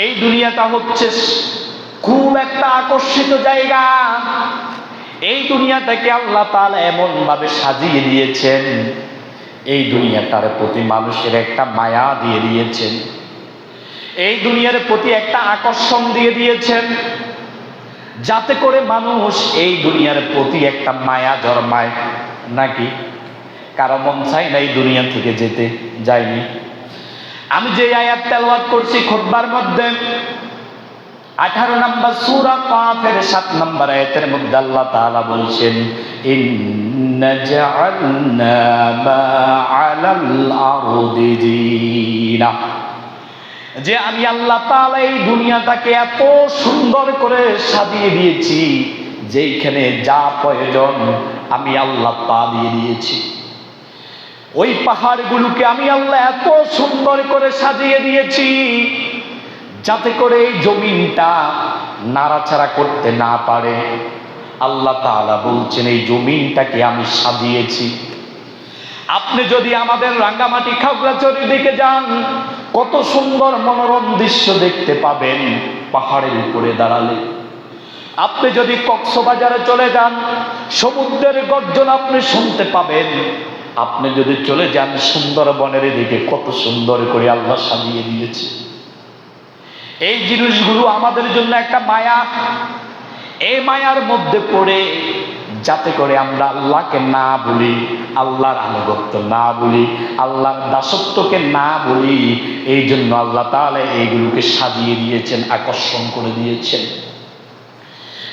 এই দুনিয়াটা হচ্ছে খুব একটা আকর্ষিত জায়গা। এই দুনিয়াটাকে আল্লাহ তাআলা এমন ভাবে সাজিয়ে দিয়েছেন, এই দুনিয়াটার প্রতি মানুষের একটা মায়া দিয়ে দিয়েছেন, এই দুনিয়ার প্রতি একটা আকর্ষণ দিয়ে দিয়েছেন, যাতে করে মানুষ এই দুনিয়ার প্রতি একটা মায়া জন্মায়। নাকি কারো মন চাই না এই দুনিয়া থেকে যেতে? যায়নি। আমি যে আয়াত তেলাওয়াত করছি খুতবার মধ্যে 18 নম্বর সূরা কাফের 7 নম্বর আয়াতের মধ্যে আল্লাহ তাআলা বলছেন, ইন্না জাআলনা মা আলাল আরদি জিনা, যে আমি আল্লাহ তাআলা এই দুনিয়াটাকে এত সুন্দর করে সাজিয়ে দিয়েছি, যেইখানে যা প্রয়োজন আমি আল্লাহ তা দিয়ে দিয়েছি। ওই পাহাড়গুলোকে আমি আল্লাহ এত সুন্দর করে সাজিয়ে দিয়েছি, যাতে করে এই জমিনটা নাড়াচাড়া করতে না পারে। আল্লাহ তাআলা বলছেন এই জমিনটাকে আমি সাজিয়েছি। আপনি যদি আমাদের রাঙ্গামাটি খাগড়াছড়ির দিকে যান, কত সুন্দর মনোরম দৃশ্য দেখতে পাবেন পাহাড়ের উপরে দাঁড়ালে। আপনি যদি কক্সবাজারে চলে যান, সমুদ্রের গর্জন আপনি শুনতে পাবেন। আপনি যদি চলে যান সুন্দরবনের দিকে, কত সুন্দর করে আল্লাহ সাজিয়ে দিয়েছে। এই জিনিসগুলো আমাদের জন্য একটা মায়া। এই মায়ার মধ্যে পড়ে যাতে করে আমরা আল্লাহকে না বলি, আল্লাহর আনুগত্য না বলি, আল্লাহর দাসত্বকে না বলি, এই জন্য আল্লাহ তাআলা এইগুলোকে সাজিয়ে দিয়েছেন, আকর্ষণ করে দিয়েছেন।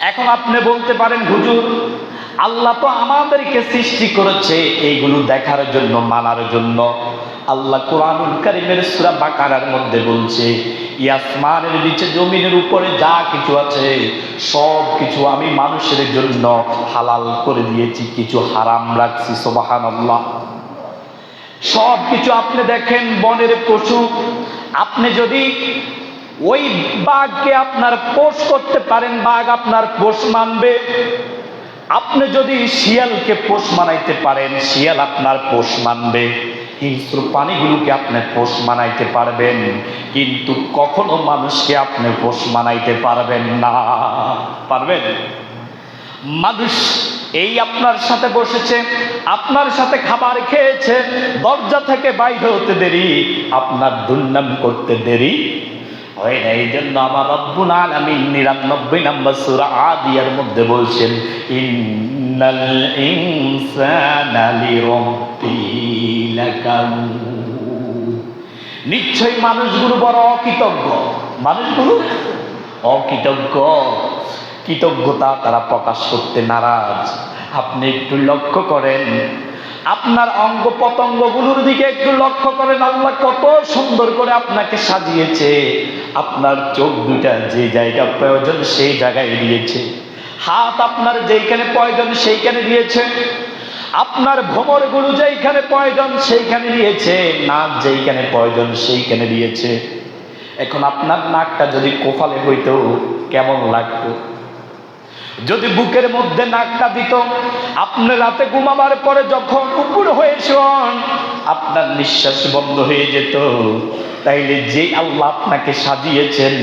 এখন আপনি বলতে পারেন, হুজুর আল্লাহ তো আমাদেরকে সৃষ্টি করেছে এইগুলো দেখার জন্য, মানার জন্য। আল্লাহ কোরআনুল কারীমের সূরা বাকারার মধ্যে বলছে, আসমানের নিচে জমিনের উপরে যা কিছু আছে সব কিছু আমি মানুষের জন্য হালাল করে দিয়েছি, কিছু হারাম রাখছি। সুবহানাল্লাহ। সব কিছু আপনি দেখেন, বনের পশু, আপনি যদি ওই বাঘকে আপনার পোষ করতে পারেন, বাঘ আপনার পোষ মানবে। আপনি যদি শিয়ালকে পোষ মানাইতে পারেন, শিয়াল আপনার পোষ মানবে। হিংস্র প্রাণীগুলোকে আপনি পোষ মানাইতে পারবেন, কিন্তু কখনো মানুষকে আপনি পোষ মানাইতে পারবেন না। পারবেন? মানুষ এই আপনার সাথে বসেছে, আপনার সাথে খাবার খেয়েছে, দরজা থেকে বাইরে হতে দেরি, আপনার দুর্নাম করতে দেরি হয় না। এই জন্য আমার রব্বুল আলামিন 99 নম্বর সূরা আদিয়ার মধ্যে বলছেন, ইন্নাল ইনসানা লিরাব্বিহি লাকানুদ, নিশ্চয়ই মানুষগুলো বড় অকৃতজ্ঞ। মানুষগুলো অকৃতজ্ঞ, কৃতজ্ঞতা তারা প্রকাশ করতে নারাজ। আপনি একটু লক্ষ্য করেন, আপনার অঙ্গ প্রত্যঙ্গগুলোর দিকে একটু লক্ষ্য করেন, আল্লাহ কত সুন্দর করে আপনাকে সাজিয়েছে। আপনার চোখ দুটা যে জায়গা প্রয়োজন সেই জায়গায় দিয়েছে, হাত আপনার যেইখানে প্রয়োজন সেইখানে দিয়েছে, আপনার ভ্রমরগুলো যেইখানে প্রয়োজন সেইখানে দিয়েছে, নাক যেইখানে প্রয়োজন সেইখানে দিয়েছে। এখন আপনার নাকটা যদি কপালে হইতো কেমন লাগতো? যদি বুকের মধ্যে নাকটা দিত, আপনি রাতে ঘুমাবার পরে যখন উপর হয়ে শোন, আপনার নিঃশ্বাস বন্ধ হয়ে যেত। তাইলে যে আল্লাহ আপনাকে সাজিয়েছেন,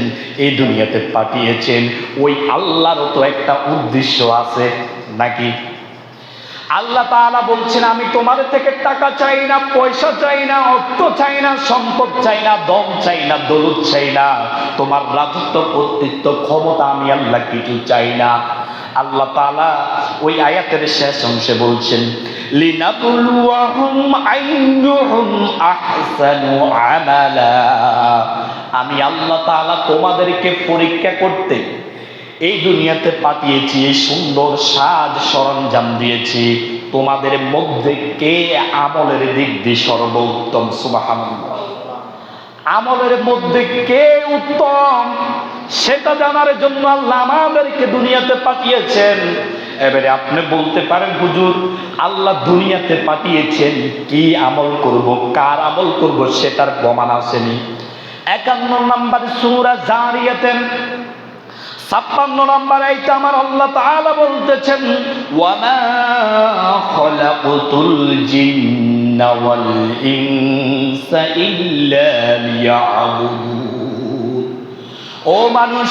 এই দুনিয়াতে পাঠিয়েছেন, ওই আল্লাহরও তো একটা উদ্দেশ্য আছে, নাকি? আল্লাহ তাআলা বলছেন, আমি তোমার থেকে টাকা চাই না, পয়সা চাই না, অর্থ চাই না, সম্পদ চাই না, দম চাই না, দৌলত চাই না, তোমার রাজত্ব, কর্তৃত্ব, ক্ষমতা আমি আল্লাহ কিছু চাই না। আল্লাহ তাআলা ওই আয়াতের শেষ অংশে বলছেন, লিনাবলুয়াহুম আইয়ুহুম আহসানু আমালা, আমি আল্লাহ তাআলা তোমাদেরকে পরীক্ষা করতে এই দুনিয়াতে পাঠিয়েছি, এই সুন্দর সাজ সরঞ্জাম দিয়েছি, তোমাদের মধ্যে কে আমলের দিক দিয়ে সর্বোত্তম। সুবহানাল্লাহ। আমলের মধ্যে কে উত্তম সেটা জানার জন্য আল্লাহ আমাদেরকে দুনিয়াতে পাঠিয়েছেন। এবারে আপনি বলতে পারেন, হুজুর আল্লাহ দুনিয়াতে পাঠিয়েছেন কি আমল করব, কার আমল করব সেটার প্রমাণ আসেনি? 51 নম্বর সূরা জারিয়াতের 56 নম্বর আয়াতে আমার আল্লাহ তাআলা বলতেছেন, ওয়ামা খলাকতুল জিন্না ওয়াল ইনসা ইল্লা লিয়াবুদুন, ও মানুষ,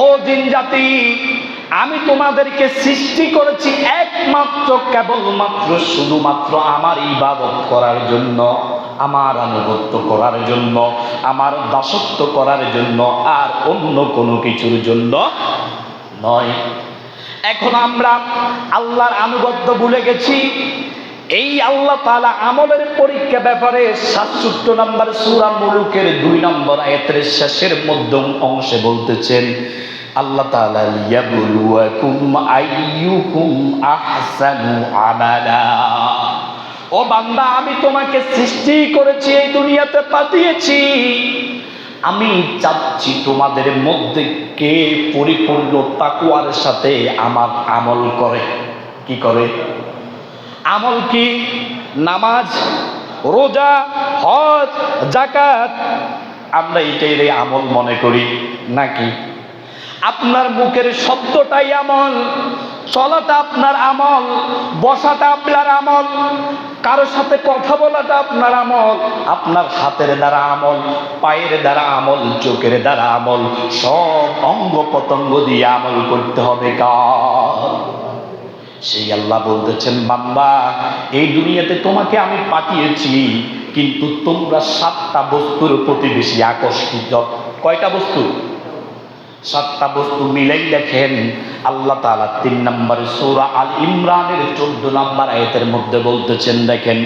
ও জিন জাতি, আমি তোমাদেরকে সৃষ্টি করেছি একমাত্র কেবলমাত্র শুধুমাত্র আমার ইবাদত করার জন্য, আমার আনুগত্য করার জন্য, আমার দাসত্ব করার জন্য, আর অন্য কোনো কিছুর জন্য নয়। এখন আমরা আল্লাহর আনুগত্য ভুলে গেছি। এই আল্লাহ তাআলা আমলের পরীক্ষা ব্যাপারে 67 নম্বর সূরা মুলুকের 2 নম্বর আয়াতের শেষের মধ্যম অংশে বলতেছেন, আল্লাহ তাআলা লিয়াবলুয়াকুম আইয়ুকুম আহসানু আমালা। ও বান্দা, আমি তোমাকে সৃষ্টি করেছি, এই দুনিয়াতে পাঠিয়েছি, আমি চাচ্ছি তোমাদের মধ্যে কে পরিপূর্ণ তাকওয়ার সাথে আমার আমল করে। কি করে? আমল কি? নামাজ, রোজা, হজ, যাকাত। আমরা এটাই আমল মনে করি নাকি? আপনার মুখের শব্দটাই আমল, চলাটা আপনার আমল, বসাটা আপনার আমল, কারোর সাথে কথা বলাটা আপনার আমল, আপনার হাতের দ্বারা আমল, পায়ের দ্বারা আমল, চোখের দ্বারা আমল, সব অঙ্গ প্রত্যঙ্গ দিয়ে আমল করতে হবে কার? সেই আল্লাহ বলতেছেন, বান্দা, এই দুনিয়াতে তোমাকে আমি পাঠিয়েছি, কিন্তু তোমরা 7টা বস্তুর প্রতি বেশি আকর্ষিত। কয়টা বস্তু? 7টা বস্তু মিলেই দেখেন আল্লাহ তাআলা 3 নম্বর সূরা আল ইমরানের 14 নম্বর আয়াতের মধ্যে বলতেছেন, দেখেন,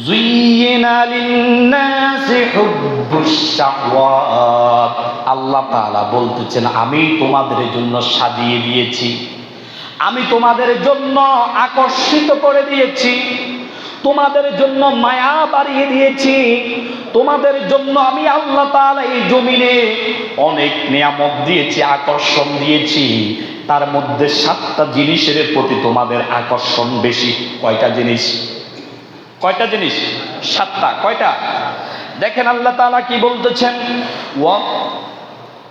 যুইয়িনা লিন-নাসি হুব্বুশ শাহওয়াত। আল্লাহ তাআলা বলতেছেন, আমি তোমাদের জন্য সাজিয়ে দিয়েছি, আমি তোমাদের জন্য আকর্ষিত করে দিয়েছি, তোমাদের জন্য মায়া বাড়িয়ে দিয়েছি, তোমাদের জন্য আমি আল্লাহ তাআলা এই জমিনে অনেক নিয়ামত দিয়েছি, আকর্ষণ দিয়েছি। তার মধ্যে 7টা জিনিসের প্রতি তোমাদের আকর্ষণ বেশি। কয়টা জিনিস? কয়টা জিনিস? 7টা। কয়টা? দেখেন আল্লাহ তাআলা কি বলতেছেন।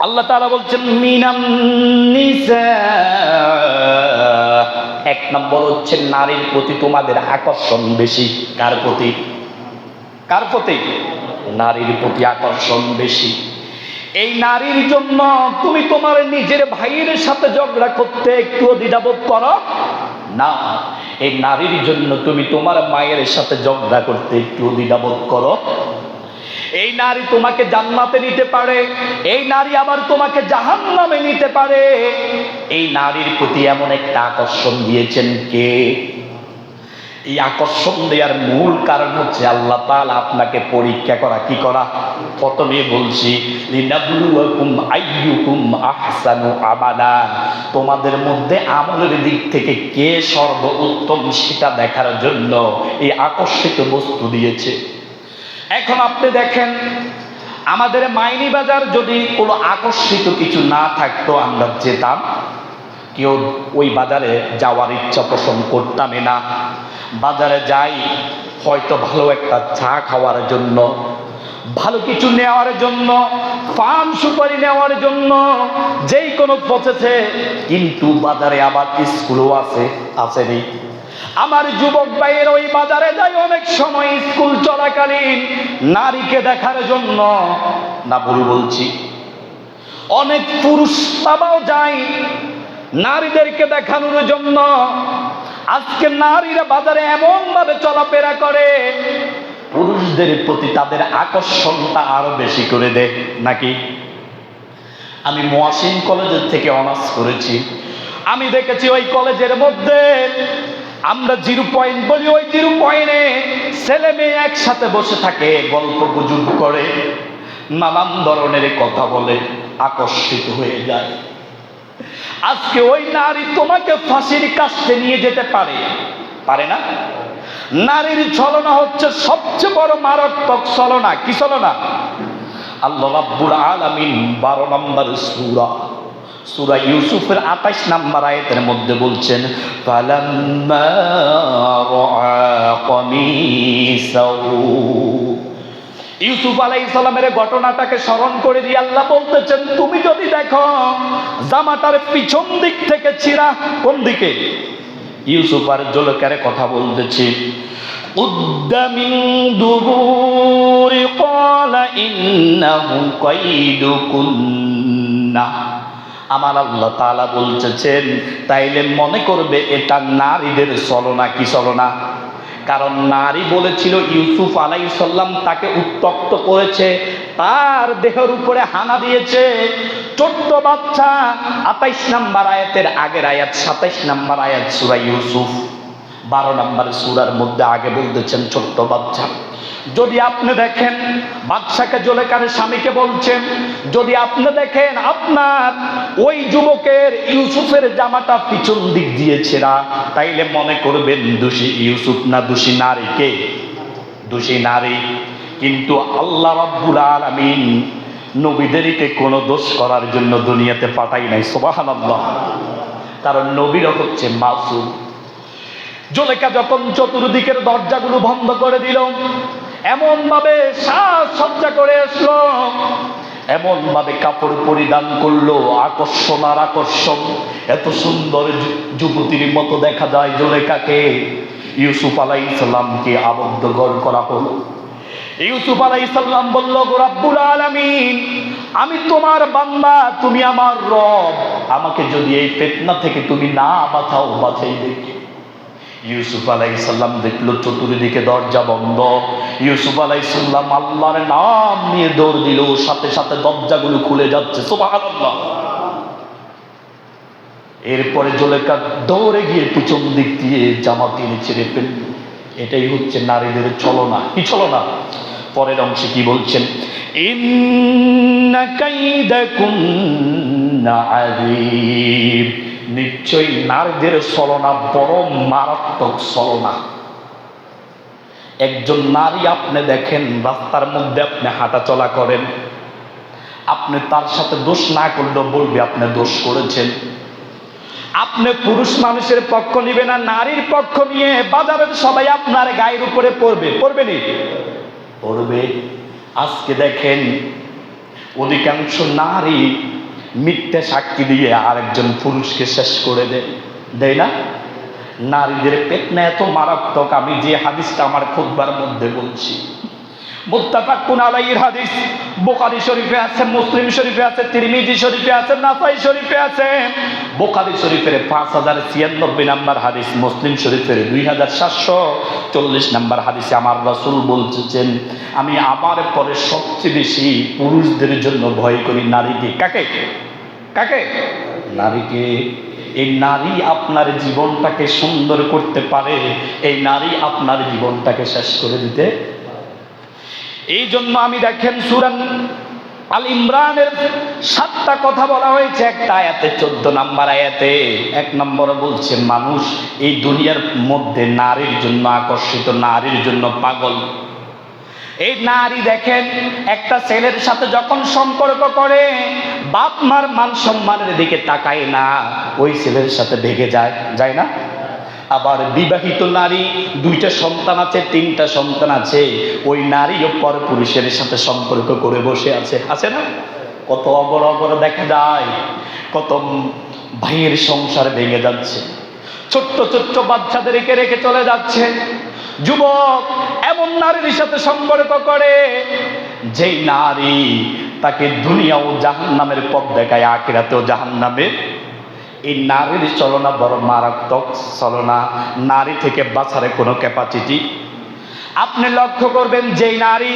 আল্লাহ তাআলা বলছেন, মিনান নিসা, 1 নম্বর হচ্ছে নারীর প্রতি তোমাদের আকর্ষণ বেশি। কার প্রতি? কার প্রতি? নারীর প্রতি আকর্ষণ বেশি। এই নারীর জন্য তুমি তোমার নিজের ভাইয়ের সাথে ঝগড়া করতে একটুও দ্বিধাবোধ করো না। এই নারীর জন্য তুমি তোমার মায়ের সাথে ঝগড়া করতে একটুও দ্বিধাবোধ করো। এই নারী তোমাকে জান্নাতে নিতে পারে, এই নারী আবার তোমাকে জাহান্নামে নিতে পারে। এই নারীর প্রতি এমন একটা আকর্ষণ দিয়েছেন কে? এই আকর্ষণ দেওয়ার মূল কারণ হচ্ছে আল্লাহ তাআলা আপনাকে পরীক্ষা করা। কি করা? প্রথমে বলছি, লিনাবলুয়াকুম আইয়ুকুম আহসানু আমালা। তোমাদের মধ্যে আমলের দিক থেকে কে সর্বোত্তম সেটা দেখার জন্য এই আকর্ষিত বস্তু দিয়েছে। এখন আপনি দেখেন, আমাদের মাইনি বাজার যদি কোনো আকর্ষিত কিছু না থাকতো, আমরা যেতাম, কেউ ওই বাজারে যাওয়ার ইচ্ছা পোষণ করতামই না। বাজারে যাই হয়তো ভালো একটা চা খাওয়ার জন্য, ভালো কিছু নেওয়ার জন্য, পান সুপারি নেওয়ার জন্য, যেই কোনো পচেছে। কিন্তু বাজারে আবার স্কুলও আসেনি। আমার যুবক ভাইয়ের ওই বাজারে যাই অনেক সময় স্কুল চলাকালীন নারীকে দেখার জন্য। না ভুল বলছি? অনেক পুরুষ বাবাও যায় নারীদেরকে দেখানোর জন্য। আজকে নারীরা বাজারে এমন ভাবে চলাফেরা করে, পুরুষদের প্রতি তাদের আকর্ষণটা আরো বেশি করে দেয় নাকি? আমি মহাসিন কলেজের থেকে অনার্স করেছি। আমি দেখেছি ওই কলেজের মধ্যে আমরা 0 পয়েন্ট বলি, ওই 0 পয়েন্টে ছেলে মেয়ে একসাথে বসে থাকে, গল্প গুজব করে, নানান ধরনের কথা বলে, আকর্ষিত হয়ে যায়। আজকে ওই নারী তোমাকে ফাঁসির কাস্টে নিয়ে যেতে পারে, পারে না? নারীর ছলনা হচ্ছে সবচেয়ে বড় মারাত্মক ছলনা। কি ছলনা? আল্লাহ রাব্বুল আলামিন 12 নম্বর সূরা ইউসুফের 28 নম্বর আয়াতের মধ্যে বলছেন, ফালাম্মা রাআ কামিসাহু। ইউসুফ আলাইহিস সালামের ঘটনাটাকে স্মরণ করে দিয়ে আল্লাহ বলতেছেন, তুমি যদি দেখো জামাটার পিছন দিক থেকে ছিঁড়া। কোন দিকে? ইউসুফ আর জুলেখার কথা বলতেছি। উদ্দ মিন দুবুরি ক্বালা ইন্নাহু কাইদুকুন্না। আমার আল্লাহ তাআলা বলতেছেন তাইলে মনে করবে এটা নারীদের ছলনা। কি ছলনা? কারণ নারী বলেছিল ইউসুফ আলাইহিস সালাম তাকে উত্ত্যক্ত করেছে, তার দেহের উপরে হানা দিয়েছে। ছোট্ট বাচ্চা ২৮ নম্বর আয়াতের আগের আয়াত ২৭ নম্বর আয়াত সূরা ইউসুফ ১২ নম্বর সূরার মধ্যে আগে বলতেছেন ছোট্ট বাচ্চা। যদি আপনি দেখেন বাদশাকে জুলেখার স্বামীকে বলছেন, যদি আপনি দেখেন আপনার ওই যুবকের ইউসুফের জামাটা পিছন দিক দিয়ে ছেঁড়া, তাইলে মনে করবেন দোষী ইউসুফ না দোষী নারী? কে দোষী? নারী। কিন্তু আল্লাহ রাব্বুল আলামিন নবীদেরকে কোনো দোষ করার জন্য দুনিয়াতে পাঠাই নাই। সুবহানাল্লাহ। কারণ নবীরা হচ্ছে মাসুম। জুলেখা যখন চতুর্দিকের দরজাগুলো বন্ধ করে দিল, এমন ভাবে সাজসজ্জা করে আসলো, এমন ভাবে কাপড় পরিধান করলো, আকর্ষণ আর আকর্ষণ। এত সুন্দর যুবতীর মতো দেখা যায় জুলেখাকে। ইউসুফ আলাইহিস সালামকে আবদ্ধ ঘর করা হলো। ইউসুফ আলাইহিস সালাম বলল, রব্বুল আলামিন, আমি তোমার বান্দা, তুমি আমার রব, আমাকে যদি এই ফিতনা থেকে তুমি না বাঁচাও, বাঁচাই দেখি। ইউসুফ আলাইহিস সালাম দেখলো চতুর্দিকে দরজা বন্ধ। ইউসুফ আলাইহিস সালাম আল্লাহর নাম নিয়ে দৌড় দিল, সাথে সাথে দরজাগুলো খুলে যাচ্ছে। সুবহানাল্লাহ। এরপরে জুলেখা দৌড়ে গিয়ে পিছন দিক দিয়ে জামা টেনে ছেড়ে ফেলল। এটাই হচ্ছে নারীদের ছলনা। কি ছলনা? পরের অংশে কি বলছেন? ইন্না কাইদাকুন্না আযীম। নিশ্চয়ই নারীদের ছলনা বড় মারাত্মক ছলনা। একজন নারী আপনি দেখেন রাস্তার মধ্যে আপনি হাঁটা চলা করেন, আপনি তার সাথে দোষ না করলেও বলবে আপনি দোষ করেছেন। আপনি পুরুষ মানুষের পক্ষ নিবে না, নারীর পক্ষ নিয়ে বাজারের সবাই আপনার গায়ের উপরে পড়বে। পড়বে নি? পড়বে। আজকে দেখেন অধিকাংশ নারী মিথ্যা সাক্ষী দিয়ে আরেকজন পুরুষকে শেষ করে দেয় না? নারীদের পেটনা এত মারাত্মক। আমি যে হাদিসটা আমার খুতবার মধ্যে বলছি, মুত্তাফাকুন আলাইহির হাদিস, বুখারী শরীফে আছে, মুসলিম শরীফে আছে, তিরমিজি শরীফে আছে, নাসাই শরীফে আছে। বুখারী শরীফের 5096 নম্বর হাদিস, মুসলিম শরীফের 2740 নম্বর হাদিসে আমার রাসূল বলছেন, আমি আমার পরে সবচেয়ে বেশি পুরুষদের জন্য ভয় করি নারীকে। কাকে? কাকে? নারীকে। এই নারী আপনার জীবনটাকে সুন্দর করতে পারে, এই নারী আপনার জীবনটাকে শেষ করে দিতে। এই জন্য আমি দেখেন সূরা আল ইমরানের 7টা কথা বলা হয়েছে একটা আয়াতে, 14 নম্বর আয়াতে। 1 নম্বরে বলছে মানুষ এই দুনিয়ার মধ্যে নারীর জন্য আকর্ষিত, নারীর জন্য পাগল। এই নারী দেখেন একটা ছেলের সাথে যখন সম্পর্ক করে, বাপ মার মান সম্মানের দিকে তাকায় না, ওই ছেলের সাথে ভেগে যায় না? আবার বিবাহিত নারী, 2টা সন্তান আছে, 3টা সন্তান আছে, ওই নারীও পর পুরুষের সাথে সম্পর্ক করে বসে আছে না? কত অগর দেখা যায়, কত ভাইয়ের সংসার ভেঙে যাচ্ছে, ছোট্ট ছোট্ট বাচ্চাদেরকে রেখে চলে যাচ্ছে। যুবক এমন নারীর সাথে সম্পর্ক করে যেই নারী তাকে দুনিয়া ও জাহান্নামের পথ দেখায়, আখিরাতেও জাহান্নামের। এই নারীর চলনা বড় মারাত্মক চলনা। নারী থেকে বাঁচার কোনো ক্যাপাসিটি আপনি লক্ষ্য করবেন, যেই নারী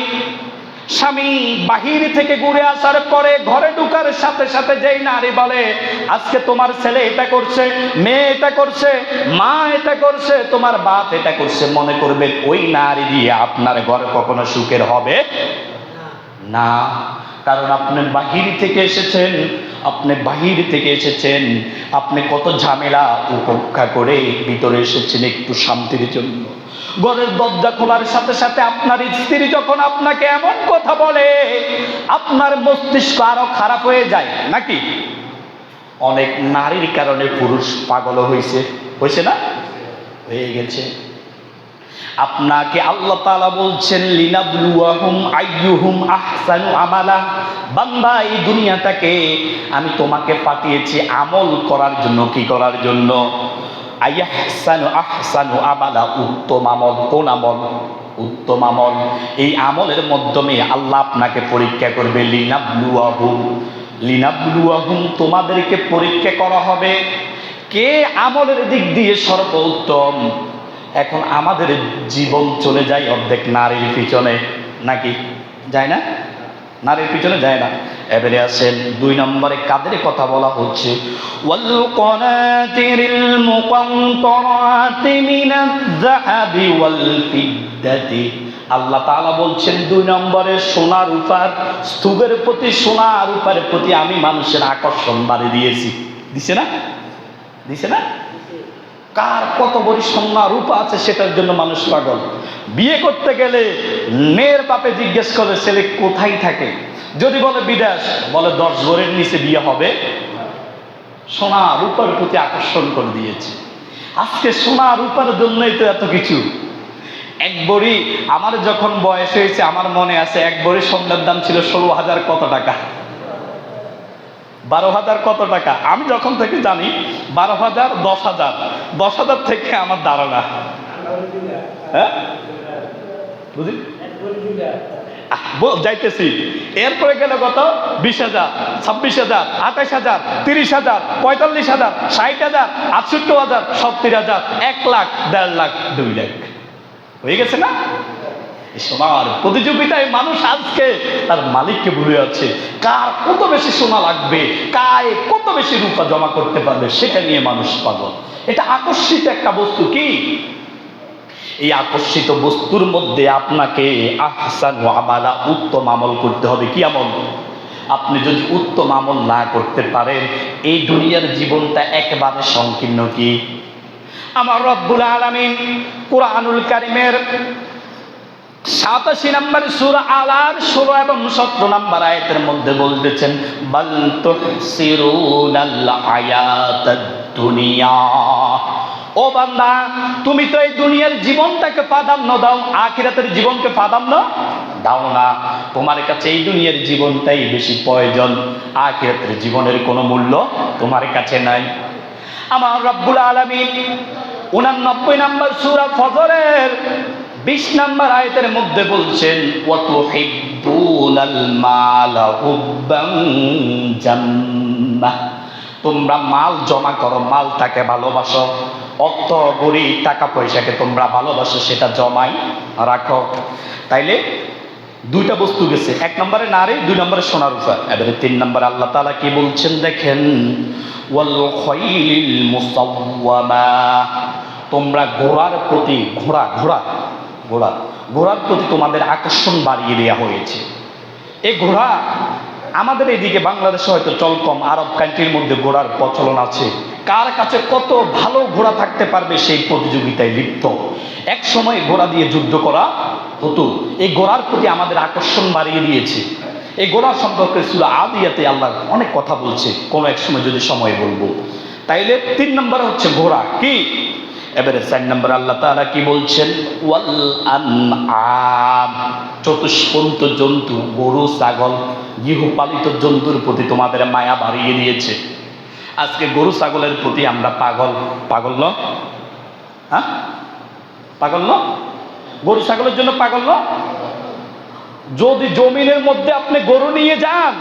স্বামী বাহির থেকে ঘুরে আসার পরে ঘরে ঢুকার সাথে সাথে যেই নারী বলে আজকে তোমার ছেলে এটা করছে, মেয়ে এটা করছে, মা এটা করছে, তোমার বাপ এটা করছে, মনে করবেন ওই নারী দিয়ে আপনার ঘর কখনো সুখের হবে না। কারণ আপনি বাহির থেকে এসেছেন, আপনি কত ঝামেলা উপেক্ষা করে ভিতরে এসেছেন একটু শান্তির জন্য। ঘরের দরজা খোলার সাথে সাথে আপনার স্ত্রী যখন আপনাকে এমন কথা বলে, আপনার মস্তিষ্ক আরো খারাপ হয়ে যায় নাকি? অনেক নারীর কারণে পুরুষ পাগল হয়েছে না? হয়ে গেছে। আপনাকে আল্লাহ তাআলা বলছেন লিনাবলুয়াহুম আইয়ুহুম আহসানু আমালা। বান্দা, এই দুনিয়াটাকে আমি তোমাকে পাঠিয়েছি আমল করার জন্য। কি করার জন্য? আইয়াহসানু আহসানু আমালা, উত্তম আমল কোন আমল? উত্তম আমল। এই আমলের মাধ্যমে আল্লাহ আপনাকে পরীক্ষা করবে। লিনাবলুয়াহুম, তোমাদেরকে পরীক্ষা করা হবে কে আমলের দিক দিয়ে সর্বোত্তম। এখন আমাদের জীবন চলে যায় অর্ধেক নারীর পিছনে, নাকি যায় না? নারীর পিছনে যায় না। এবারে আসেন 2 নম্বরে কাদের কথা বলা হচ্ছে? ওয়াল কানাতিরিল মুকান্তারাতি মিনাজ যাহাবি ওয়াল ফিদ্দাতি। আল্লাহ তাআলা বলছেন 2 নম্বরে সোনা রূপার স্তূপের প্রতি, সোনা রূপার প্রতি আমি মানুষের আকর্ষণ বাড়িয়ে দিয়েছি। দিছে না? দিছে না? কার কত বড় সোনা রূপা আছে সেটার জন্য মানুষ পাগল। বিয়ে করতে গেলে মেয়ের বাপে জিজ্ঞেস করে ছেলে কোথায় থাকে, যদি বলে বিদেশ, বলে 10 ভরির নিচে বিয়ে হবে। সোনা রূপার প্রতি আকর্ষণ করে দিয়েছে। আজকে সোনা রূপার জন্যই তো এত কিছু। 1 ভরি, আমার যখন বয়স হয়েছে আমার মনে আছে 1 ভরি সোনার দাম ছিল 16,000 কত টাকা, 12,000 কত টাকা। আমি যখন থেকে জানি 12,000, 10,000, 10,000 থেকে আমার ধারণা। হ্যাঁ বুঝি যাইতেছি। এরপরে গেল কত? 20,000, 26,000, 28,000, 30,000, 45,000, 60,000, 68,000, 70,000, 1 লাখ, 1.5 লাখ, 2 লাখ হয়ে গেছে না? সোনার প্রতিযোগিতায় মানুষ আজকে তার মালিককে ভুলে যাচ্ছে। কার কত বেশি সোনা লাগবে, কায় কত বেশি রূপা জমা করতে পারবে, সেটা নিয়ে মানুষ পাগল। এটা আকর্ষিত একটা বস্তু। কি এই আকর্ষিত বস্তুর মধ্যে আপনাকে আহসানু আমালা, উত্তম আমল করতে হবে। কি আমল? আপনি যদি উত্তম আমল না করতে পারেন এই দুনিয়ার জীবনটা একেবারে সংকীর্ণ। কি আমার রব্বুল আলামিন কুরআনুল কারীমের 87 নম্বর সূরা আলার 16 এবং 17 নম্বর আয়াতের মধ্যে বলতেছেন, বাল তুহসিরুনাল হায়াতাদ দুনিয়া। ও বান্দা, তুমি তো এই দুনিয়ার জীবনটাকে প্রাধান্য দাও, আখিরাতের জীবনকে প্রাধান্য দাও না। তোমার কাছে এই দুনিয়ার জীবনটাই বেশি প্রয়োজন, আখিরাতের জীবনের কোনো মূল্য তোমার কাছে নাই। আমার রব্বুল আলামিন 89 নম্বর সূরা ফজরের 20 নম্বর আয়াতের মধ্যে বলছেন, ওয়া তুহিব্বুনাল মালা হুব্বান জাম্মা। তোমরা মাল জমা করো, মালটাকে ভালোবাসো, অর্থ গড়ি টাকা পয়সাকে তোমরা ভালোবাসো, সেটা জমাই রাখো। তাইলে 2টা বস্তু গেছে, 1 নম্বরে নারী, 2 নম্বরে সোনা রূপা। এবারে 3 নম্বরে আল্লাহ তাআলা কি বলছেন দেখেন, ওয়াল খাইলিল মুসাওয়ামা। তোমরা ঘোড়ার প্রতি, ঘোড়ার প্রতি তোমাদের আকর্ষণ বাড়িয়ে দেওয়া হয়েছে। এই ঘোড়া আমাদের এইদিকে বাংলাদেশে হয়তো চল কম, আরব কান্ট্রির মধ্যে ঘোড়ার প্রচলন আছে। কার কাছে কত ভালো ঘোড়া থাকতে পারবে সেই প্রতিযোগিতায় লিপ্ত। এক সময় ঘোড়া দিয়ে যুদ্ধ করা হতো। এই ঘোড়ার প্রতি আমাদের আকর্ষণ বাড়িয়ে দিয়েছে। এই ঘোড়া সম্পর্কে সূরা আদিয়াতে আল্লাহ অনেক কথা বলছে, কোনো এক সময় যদি সময় বলবো। তাইলে 3 নম্বরে হচ্ছে ঘোড়া। কি এবারে 4 নম্বর আল্লাহ তাআলা কি বলছেন, ওয়াল আনআম। চতুষ্পন্ত জন্তু, গরু ছাগল, গৃহপালিত জন্তুর প্রতি তোমাদের মায়া বাড়িয়ে দিয়েছে। আজকে গরু ছাগলের প্রতি আমরা পাগল ন? হ্যাঁ পাগল ন? গরু ছাগলের জন্য পাগল ন? যদি জমিনের মধ্যে আপনি গরু নিয়ে যান,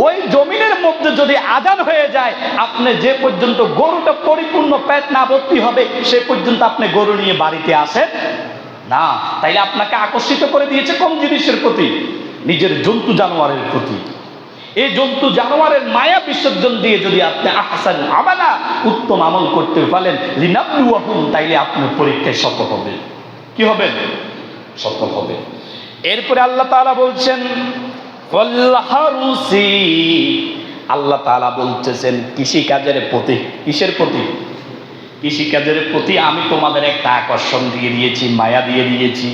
ওই জমিনের মধ্যে যদি আজান হয়ে যায়, আপনি যে পর্যন্ত গরুটা পরিপূর্ণ পেট না ভর্তি হবে সে পর্যন্ত আপনি গরু নিয়ে বাড়িতে আসেন না। তাইলে আপনাকে আকর্ষিত করে দিয়েছে কোন জিনিসের প্রতি? নিজের জন্তু জানোয়ারের প্রতি। এই জন্তু জানোয়ারের মায়া বিসর্জন দিয়ে যদি আপনি আহসান আমালা, উত্তম আমল করতে পারেন, লিনাবলুয়াহুম, তাইলে আপনি পরীক্ষায় সফল হবে। কি হবে? সফল হবে। এরপরে আল্লাহ তাআলা বলছেন, আল্লাহ তাআলা বলতেছেন কৃষিকাজের প্রতি। কিসের প্রতি? কৃষিকাজের প্রতি আমি তোমাদের একটা আকর্ষণ দিয়ে দিয়েছি, মায়া দিয়ে দিয়েছি।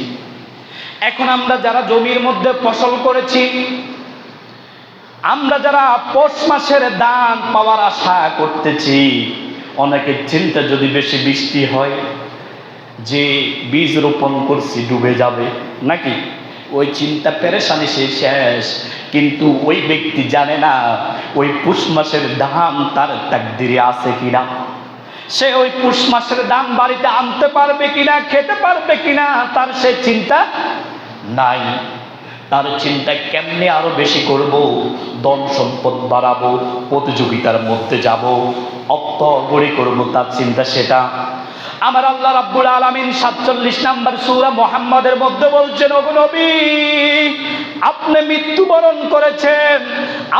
এখন আমরা যারা জমির মধ্যে ফসল করেছি, আমরা যারা পৌষ মাসের ধান পাওয়ার আশা করতেছি, অনেকের চিন্তা যদি বেশি বৃষ্টি হয় যে বীজ রোপণ করছি ডুবে যাবে নাকি, ওই চিন্তা পেরেশানি শেষ। কিন্তু ওই ব্যক্তি জানে না ওই পুষ মাসের ধান তার তাকদিরে আছে কিনা। সে ওই পুষ মাসের দান বাড়িতে আনতে পারবে কিনা, খেতে পারবে কিনা, তার সে চিন্তা নাই। তার চিন্তা কেমনে আরো বেশি করব, ধন সম্পদ বাড়াবো, প্রতিযোগিতার মধ্যে যাব, অর্থগড়ি করব, তার চিন্তা সেটা। আমার আল্লাহ রাব্বুল আলামিন 47 নম্বর সূরা মুহাম্মাদের মধ্যে বলছেন, ওগো নবী, আপনি মৃত্যুবরণ করেছেন,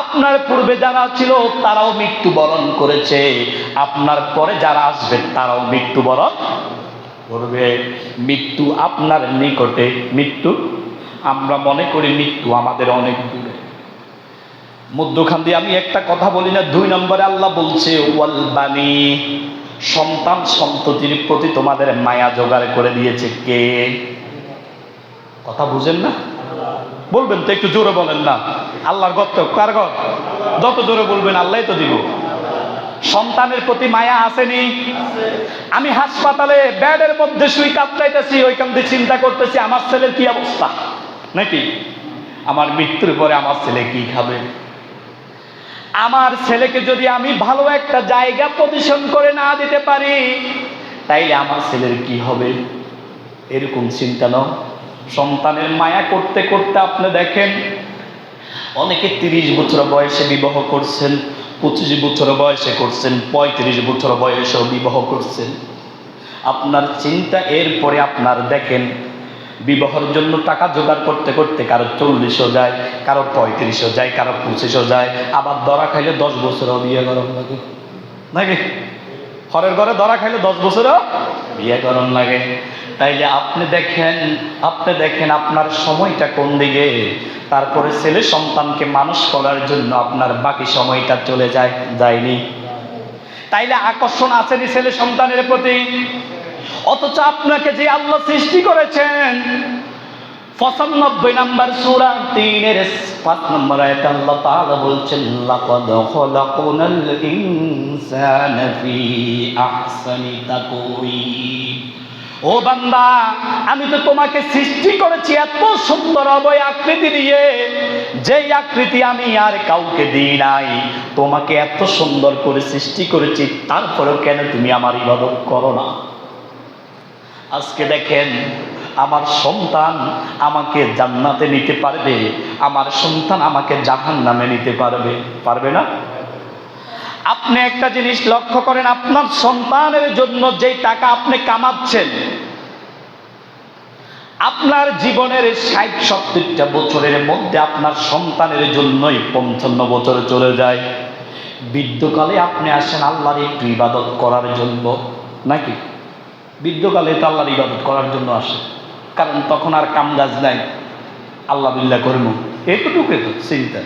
আপনার পূর্বে যারা ছিল তারাও মৃত্যুবরণ করেছে, আপনার পরে যারা আসবে তারাও মৃত্যুবরণ করবে। মৃত্যু আপনার নিকটে, মৃত্যু আমরা মনে করি মৃত্যু আমাদের অনেক দূরে। মধ্যখান দিয়ে আমি একটা কথা বলি না, 2 নম্বরে আল্লাহ বলছে ওয়াল বানি, সন্তান সন্ততির প্রতি তোমাদের মায়া জোগাড় করে দিয়েছে কে? কথা বুঝেন না? বলবেন তো, একটু জোরে বলেন না। আল্লাহর গর্ত কার ঘর? যত জোরে বলবেন আল্লাহই তো দিব। সন্তানের প্রতি মায়া আসেনি? আমি হাসপাতালে বেডের মধ্যে শুই কাঁপতাইতেছি, ওইখান থেকে চিন্তা করতেছি আমার ছেলের কি অবস্থা, নাকি আমার মৃত্যুর পরে আমার ছেলে কি খাবে, আমার ছেলেকে যদি আমি ভালো একটা জায়গা পজিশন করে না দিতে পারি তাইলে আমার ছেলের কি হবে, এরকম চিন্তা নাও। সন্তানের মায়া করতে করতে আপনি দেখেন অনেকে 30 বছর বয়সে বিবাহ করছেন, 25 বছর বয়সে করছেন, 35 বছর বয়সেও বিবাহ করছেন। আপনার চিন্তা এরপরে আপনার দেখেন বিবাহের জন্য টাকা জোগাড় করতে করতে কারো 40ও যায়, কারো 35ও যায়, কারো 25ও যায়, আবার ধরা খাইলে 10 বছরও বিয়ে গরম লাগে, নাকি? ঘরের ঘরে ধরা খাইলে 10 বছরও বিয়ে গরম লাগে। তাইলে আপনি দেখেন আপনার সময়টা কোন দিকে, তারপরে ছেলে সন্তানকে মানুষ করার জন্য আপনার বাকি সময়টা চলে যায়নি? তাইলে আকর্ষণ আসেনি ছেলে সন্তানের প্রতি? অথচ আপনাকে যে আল্লাহ সৃষ্টি করেছেন, 95 নম্বর সূরা 3 5 নম্বর আয়াতে আল্লাহ তাআলা বলছেন, লাকাদ খালাকনাল ইনসানা ফি আহসানি তাকওয়িম। ও বান্দা, আমি তো তোমাকে সৃষ্টি করেছি এত সুন্দর অবয় আকৃতি দিয়ে, যেই আকৃতি আমি আর কাউকে দিই নাই। তোমাকে এত সুন্দর করে সৃষ্টি করেছি, তারপরেও কেন তুমি আমার ইবাদত করো না? আজকে দেখেন আমার সন্তান আমাকে জান্নাতে নিতে পারবে, আমার সন্তান আমাকে জাহান্নামে নিতে পারবে না? আপনি একটা জিনিস লক্ষ্য করেন, আপনার সন্তানের জন্য যেই টাকা আপনি কামাচ্ছেন, আপনার জীবনের 60-70টা বছরের মধ্যে আপনার সন্তানের জন্যই 55 বছর চলে যায়। বৃদ্ধকালে আপনি আসেন আল্লাহর একটু ইবাদত করার জন্য, নাকি? বৃদ্ধকালে তো আল্লাহর ইবাদত করার জন্য আসে, কারণ তখন আর কাম কাজ নাই, আল্লাহ বিল্লাহ করবো, এতটুকু তো চিন্তা।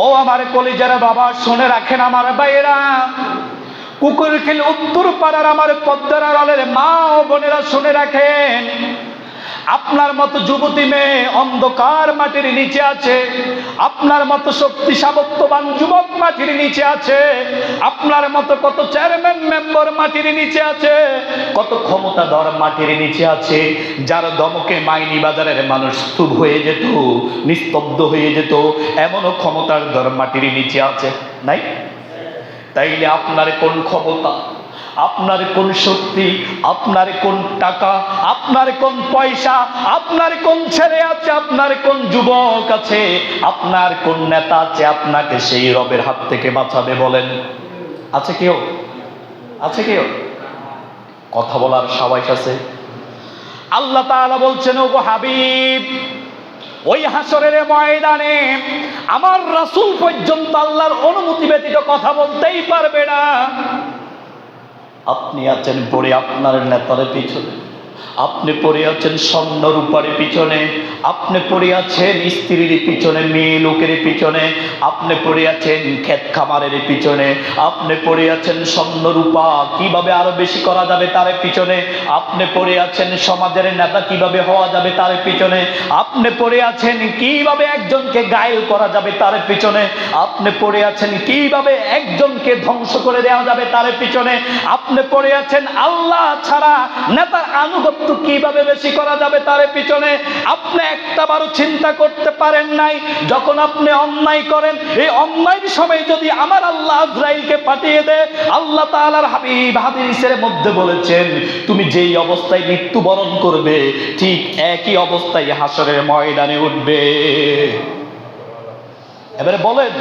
ও আমার কলিজার বাবা, শুনে রাখেন আমার ভাইয়েরা, কুকুরখিল উত্তর পাড়ার আমার পদ্মার আড়ালের মা ও বোনেরা শুনে রাখেন, আপনার মতো যুবতী মেয়ে অন্ধকার মাটির নিচে আছে, আপনার মতো শক্তি সামর্থ্যবান যুবক মাটির নিচে আছে, আপনার মতো কত চেয়ারম্যান মেম্বার মাটির নিচে আছে, কত ক্ষমতাধর মাটির নিচে আছে, যার দমকে মাইনি বাজারের মানুষ স্তূপ হয়ে যেত, নিস্তব্ধ হয়ে যেত, এমনও ক্ষমতার ধর মাটির নিচে আছে, নাই? তাইলে আপনার কোন ক্ষমতা, আপনার কোন শক্তি, আপনার কোন টাকা, আপনার কোন পয়সা, আপনার কোন ছেলে আছে, আপনার কোন যুবক আছে, আপনার কোন নেতা আছে, আপনাকে সেই রবের হাত থেকে বাঁচাবে বলেন? আছে কেউ? আছে কেউ? কথা বলার সাবাস আছে? আল্লাহ তাআলা বলছেন, ওগো হাবিব, ওই হাসরের ময়দানে আমার রাসূল পর্যন্ত আল্লাহর অনুমতি ব্যতীত কথা বলতেই পারবে না। আপনি আছেন পড়ে আপনার নেতার পিছনে, আপনি পড়ে আছেন স্বর্ণ রূপার পিছনে, আপনি পড়ে আছেন স্ত্রীর পিছনে, মেয়ে লোকের পিছনে, আপনি পড়ে আছেন ক্ষেত খামারের পিছনে, আপনি পড়ে আছেন স্বর্ণ রূপা কিভাবে আরো বেশি করা যাবে তার পিছনে, আপনি পড়ে আছেন সমাজের নেতা কিভাবে হওয়া যাবে তার পিছনে, আপনি পড়ে আছেন কিভাবে একজনকে ঘায়েল করা যাবে তার পিছনে, আপনি পড়ে আছেন কিভাবে একজনকে ধ্বংস করে দেওয়া যাবে তার পিছনে, আপনি পড়ে আছেন আল্লাহ ছাড়া নেতার আনুগত্য আনুগত্য কিভাবে বেশি করা যাবে তার পিছনে আপনি একটাবারও চিন্তা করতে পারেন নাই। যখন আপনি অন্যায় করেন, এই অন্যায়ের সময় যদি আমার আল্লাহ আজরাইলকে পাঠিয়ে দেয়, আল্লাহ তাআলার হাবিব হাদিসের মধ্যে বলেছেন, তুমি যেই অবস্থায় মৃত্যুবরণ করবে ঠিক একই অবস্থায় হাসরের ময়দানে উঠবে। এবারে বলেন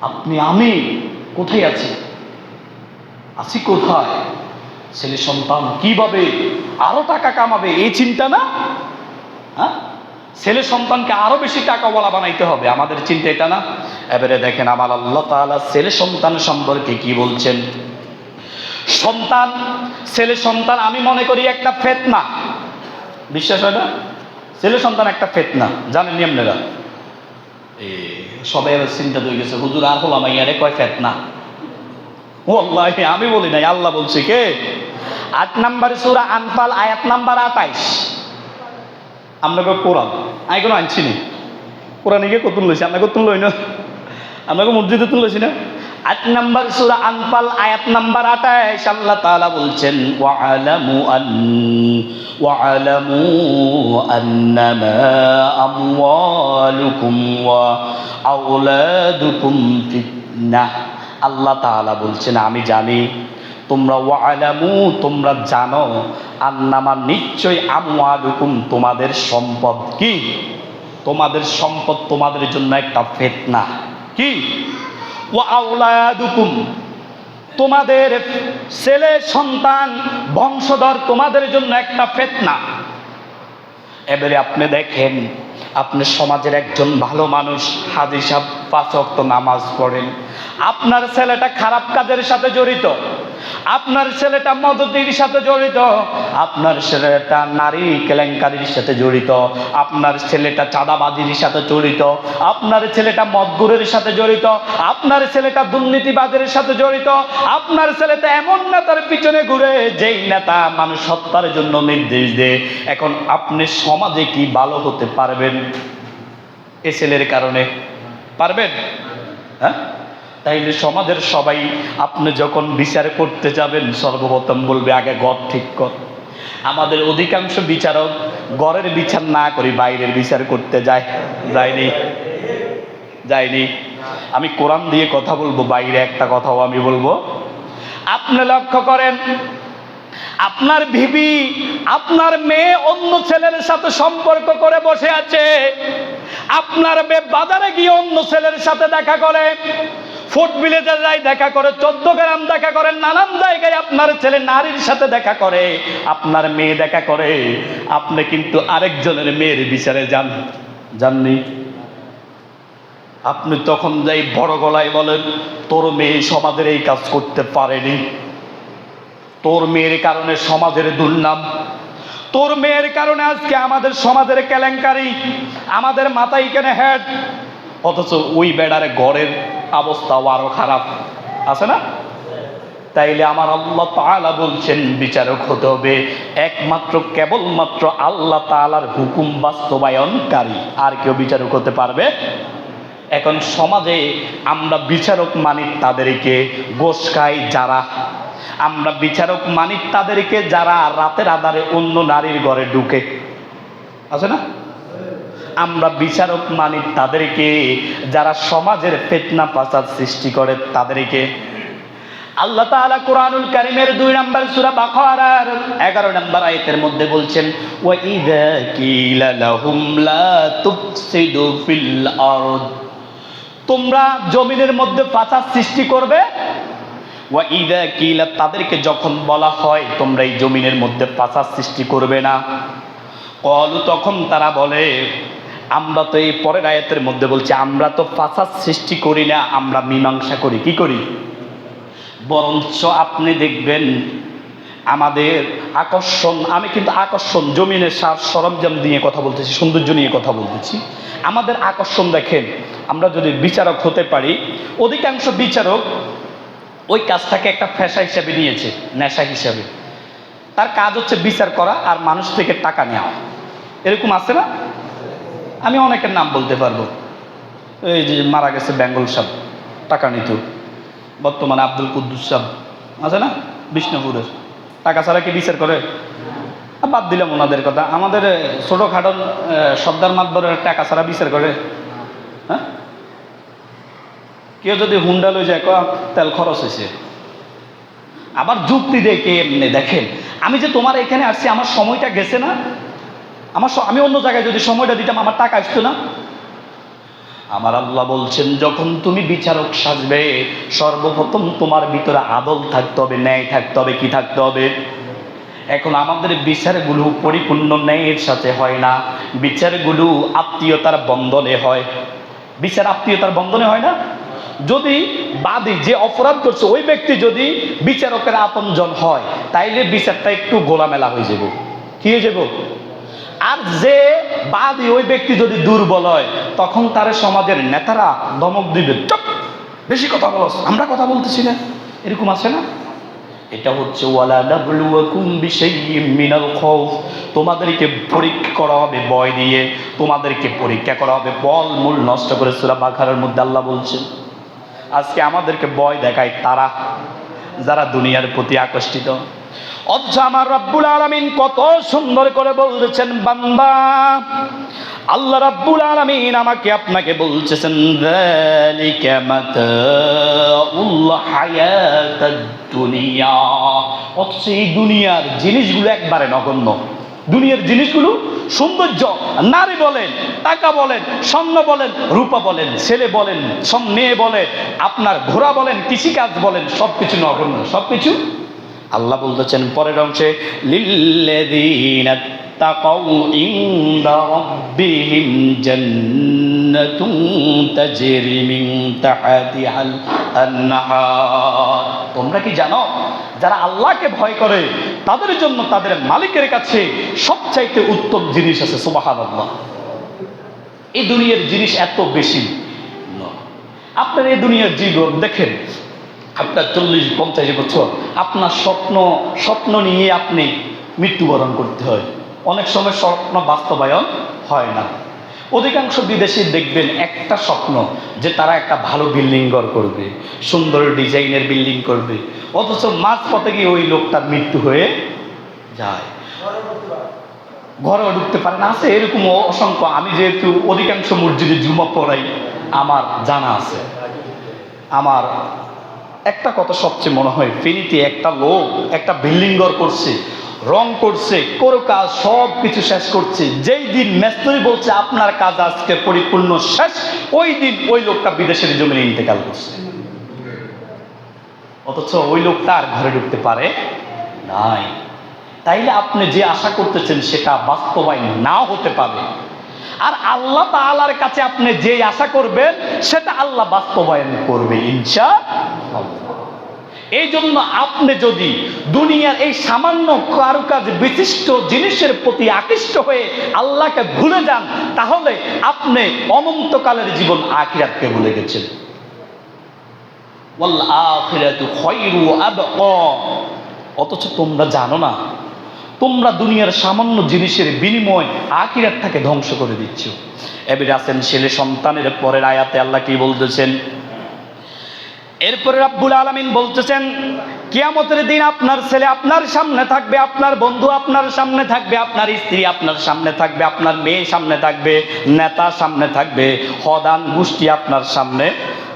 আপনি আমি কোথায় আছি কোথায়? ছেলে সন্তান কিভাবে আরো টাকা কামাবে এই চিন্তা না? হ্যাঁ, ছেলে সন্তানকে আরো বেশি টাকাওয়ালা বানাইতে হবে, আমাদের চিন্তা এটা না? এবারে দেখেন আমার আল্লাহ তাআলা ছেলে সন্তান সম্পর্কে কি বলছেন। সন্তান, ছেলে সন্তান আমি মনে করি একটা ফিতনা। বিশ্বাস হয় না? ছেলে সন্তান একটা ফিতনা, জানেন আপনারা? সবাই এবার চিন্তা হয়ে গেছে, হুজুর আর হলাম ইয়ারে কয় ফিতনা। ওয়াল্লাহি আমি বলি নাই, আল্লাহ বলছে। কে? 8 নম্বর সূরা আনফাল আয়াত নাম্বার 28। আপনাকে কোরআন আমি কোনো আনছি নি, কোরআনে গিয়ে কতুন লইছি, আপনাকে কতুন লই না, আপনাকে মসজিদে তুন লইছি না। 8 নম্বর সূরা আনফাল আয়াত নাম্বার 28 আল্লাহ তাআলা বলছেন, ওয়া'লামু আন্নামা আমওয়ালুকুম ওয়া আওলাদুকুম ফিতনাহ। আল্লাহ তাআলা বলছেন আমি জানি, তোমরা ওয়া'লামু তোমরা জানো, আন্নামা নিশ্চয় আমওয়ালুকুম তোমাদের সম্পদ। কি? তোমাদের সম্পদ তোমাদের জন্য একটা ফিতনা। কি? ওয়া আওলাদুকুম তোমাদের ছেলে সন্তান বংশধর তোমাদের জন্য একটা ফিতনা। এবারে আপনি দেখেন, আপনি সমাজের একজন ভালো মানুষ, হাজী সাহেব 5 ওয়াক্ত নামাজ পড়েন, আপনার ছেলেটা খারাপ কাজের সাথে জড়িত, আপনার ছেলেটা মদতির সাথে জড়িত, আপনার ছেলেটা নারী কেলেঙ্কারির সাথে জড়িত, আপনার ছেলেটা চাঁদাবাজির সাথে জড়িত, আপনার ছেলেটা মদগুরের সাথে জড়িত, আপনার ছেলেটা দুর্নীতিবাজের সাথে জড়িত, আপনার ছেলেটা এমন নেতার পিছনে ঘুরে যেই নেতা মানুষ হত্যার জন্য নির্দেশ দেয়। এখন আপনি সমাজে কি ভালো হতে পারবেন এ ছেলের কারণে? পারবেন? হ্যাঁ, তাইলে সমাজের সবাই আপনি যখন বিচার করতে যাবেন সর্বপ্রথম বলবে আগে ঘর ঠিক কর। আমাদের অধিকাংশ বিচারক ঘরের বিচার না করে বাইরের বিচার করতে যায়নি। আমি কোরআন দিয়ে কথা বলবো, বাইরে একটা কথাও আমি বলবো। আপনি লক্ষ্য করেন, আপনার বিবি, আপনার মেয়ে অন্য ছেলের সাথে সম্পর্ক করে বসে আছে, আপনার মেয়ে বাজারে গিয়ে অন্য ছেলের সাথে দেখা করে, ফুট ভিলেজে যায় দেখা করে, 14 গ্রাম দেখা করে, নানান জায়গায় আপনার ছেলে নারীর সাথে দেখা করে, আপনার মেয়ে দেখা করে। আপনি কিন্তু আরেকজনের মেয়ের বিচারে যাননি। আপনি তখন যাই বড় গলায় বলেন, তোর মেয়ে সমাজের এই কাজ করতে পারেনি, তোর মেয়ের কারণে সমাজের দুর্নাম, তোর মেয়ের কারণে আজকে আমাদের সমাজের কেলেঙ্কারি, আমাদের মাথায় কেন হেড। অথচ ওই বেড়ারে ঘরের অবস্থাও আরো খারাপ আছে না? তাইলে আমার আল্লাহ তাআলা বলছেন বিচারক হতে হবে একমাত্র কেবলমাত্র আল্লাহ তাআলার হুকুম বাস্তবায়নকারী, আর কেউ বিচারক হতে পারবে? এখন সমাজে আমরা বিচারক মানি তাদেরকে গোশ খাই যারা, আমরা বিচারক মানি তাদেরকে যারা রাতের আধারে অন্য নারীর ঘরে ঢুকে, আছে না? আমরা বিচারক মানি তাদেরকে যারা সমাজের ফিতনা ফাসাদ সৃষ্টি করে তাদেরকে। আল্লাহ তাআলা কোরআনুল কারীমের 2 নম্বর সূরা বাকারার 11 নম্বর আয়াতের মধ্যে বলছেন, ওয়া ইযা কিলা লাহুম লা তুফসিদু ফিল আরদ, তোমরা জমিনের মধ্যে ফাসাদ সৃষ্টি করবে। ওয়া ইযা কিলা তাদেরকে যখন বলা হয় তোমরা এই জমিনের মধ্যে ফাসাদ সৃষ্টি করবে না, ক্বালু তখন তারা বলে, আমরা তো এই পরের আয়াতের মধ্যে বলছি আমরা তো ফাসাদ সৃষ্টি করি না, আমরা মীমাংসা করি। কি করি? বরঞ্চ আপনি দেখবেন আমাদের আকর্ষণ, আমি কিন্তু আকর্ষণ জমিনের সার সরঞ্জাম নিয়ে কথা বলতেছি, সৌন্দর্য নিয়ে কথা বলতেছি। আমাদের আকর্ষণ দেখেন, আমরা যদি বিচারক হতে পারি, অধিকাংশ বিচারক ওই কাজটাকে একটা পেশা হিসাবে নিয়েছে, নেশা হিসাবে। তার কাজ হচ্ছে বিচার করা আর মানুষ থেকে টাকা নেওয়া। এরকম আছে না? আমি অনেকের নাম বলতে পারবো। এই যে মারা গেছে বেঙ্গল সাহেব, টাকা নিত। বর্তমানে আব্দুল কুদ্দুস সাহেব আছে না, বিষ্ণুপুরের, টাকা ছাড়া কি বিচার করে? বাদ দিলাম ওনাদের কথা। আমাদের ছোটোখাটো সর্দার মাতবরের টাকা ছাড়া বিচার করে? হ্যাঁ, কেউ যদি হুন্ডা লই যায় তেল খরচ হয়েছে, আবার যুক্তি দেয় কে এমনি। দেখেন, আমি যে তোমার এখানে আসছি, আমার সময়টা গেছে না? আমি অন্য জায়গায় যদি সময়টা দিতাম আমার টাকা আসতো না? আমার আল্লাহ বলছেন, যখন তুমি বিচারক সাজবে, সর্বপ্রথম তোমার ভিতরে আদল থাকতে হবে, ন্যায় থাকতে হবে। কি থাকতে হবে? এখন আমাদের বিচারগুলো পরিপূর্ণ ন্যায়ের সাথে হয় না, বিচারগুলো আত্মীয়তার বন্ধনে হয়। বিচার আত্মীয়তার বন্ধনে হয় না। যদি বাদী যে অপরাধ করছে ওই ব্যক্তি যদি বিচারকের আপনজন হয়, তাইলে বিচারটা একটু গোলামেলা হয়ে যাব। কি হয়ে যাব? আর যে বাদী ওই ব্যক্তি যদি দুর্বল হয়, তখন তার সমাজের নেতারা ধমক দিবে, চুপ, বেশি কথা বলছ, আমরা কথা বলতেছি না। এরকম আছে না? এটা হচ্ছে ওয়ালা নাবলুয়াকুম বিশাইইম মিনাল খাউফ, তোমাদেরকে পরীক্ষা করা হবে ভয় দিয়ে, তোমাদেরকে পরীক্ষা করা হবে বল মূল নষ্ট করে। সূরা বাকারার মধ্যে আল্লাহ বলছেন, আজকে আমাদেরকে ভয় দেখায় তারা যারা দুনিয়ার প্রতি আকর্ষিত। অথচ আমার রব্বুল আলামিন কত সুন্দর করে বলছেন, বান্দা, আল্লাহ রাব্বুল আলামিন আমাকে আপনাকে বলছেন, যালিকা মাতাউল হায়াতাদ দুনিয়া। অথচ এই দুনিয়ার জিনিসগুলো একবারে নগণ্য। দুনিয়ার জিনিসগুলো সৌন্দর্য, নারী বলেন, টাকা বলেন, স্বর্ণ বলেন, রূপা বলেন, ছেলে বলেন, মেয়ে বলেন, আপনার ঘোড়া বলেন, কৃষিকাজ বলেন, সবকিছু নগণ্য। সবকিছু আল্লাহ বলতেছেন পরের অংশে, লিল্লাযীনা তাকাউ ইনদা রাব্বিহিম জান্নাতুন তাজরি মিন তাহতিহাল আনহার। তোমরা কি জানো, যারা আল্লাহকে ভয় করে তাদের জন্য তাদের মালিকের কাছে সবচাইতে উত্তম জিনিস আছে। সুবহানাল্লাহ। এই দুনিয়ার জিনিস এত বেশি নয়। আপনার এই দুনিয়ার জীবন দেখেন, আপনার 40-50 বছর আপনার স্বপ্ন নিয়ে আপনি মৃত্যুবরণ করতে হয়। অনেক সময় স্বপ্ন বাস্তবায়ন হয় না। অধিকাংশ বিদেশি দেখবেন একটা স্বপ্ন যে তারা একটা ভালো বিল্ডিং ঘর করবে, সুন্দর ডিজাইনের বিল্ডিং করবে, অথচ মাঝপথে গিয়ে ওই লোকটার মৃত্যু হয়ে যায়, ঘরেও ঢুকতে পারে না। আছে এরকম অসংখ্য। আমি যেহেতু অধিকাংশ মসজিদে জুমা পড়াই, আমার জানা আছে। আমার একটা কথা সবচেয়ে মনে হয়, ফেনীতে একটা লোক একটা বিল্ডিং ঘর করছে, রং করছে, কোনো কাজ সব কিছু শেষ করছে। যেই দিন মেস্তুরি বলছে আপনার কাজ আজকে পরিপূর্ণ শেষ, ওই দিন ওই লোকটা বিদেশের জমিনে ইন্তেকাল করছে। অথচ ওই লোকটা আর ঘরে ঢুকতে পারে নাই। তাইলে আপনি যে আশা করতেছেন সেটা বাস্তবায়ন নাও হতে পারে। আর আল্লাহ তাআলার কাছে আপনি যে আশা করবেন সেটা আল্লাহ বাস্তবায়ন করবে ইনশাআল্লাহ। এই জন্য আপনি যদি দুনিয়ার এই সামান্য কারুকাজ বিশিষ্ট জিনিসের প্রতি আকৃষ্ট হয়ে আল্লাহকে ভুলে যান, তাহলে আপনি অনন্তকালের জীবন আখিরাতকে ভুলে গেছেন। ওয়াল আখিরাতু খায়রু আবকা। অথচ তোমরা জানো না, তোমরা দুনিয়ার সামান্য জিনিসের বিনিময় আখিরাতটাকে ধ্বংস করে দিচ্ছ। এবার আসেন ছেলে সন্তানের পরের আয়াতে আল্লাহ কি বলতেছেন? এরপরে রাব্বুল আলামিন বলতেছেন, কিয়ামতের দিন আপনার ছেলে আপনার সামনে থাকবে, আপনার বন্ধু আপনার সামনে থাকবে, আপনার স্ত্রী আপনার সামনে থাকবে, আপনার মেয়ে সামনে থাকবে, নেতা সামনে থাকবে, হদান গোষ্ঠী আপনার সামনে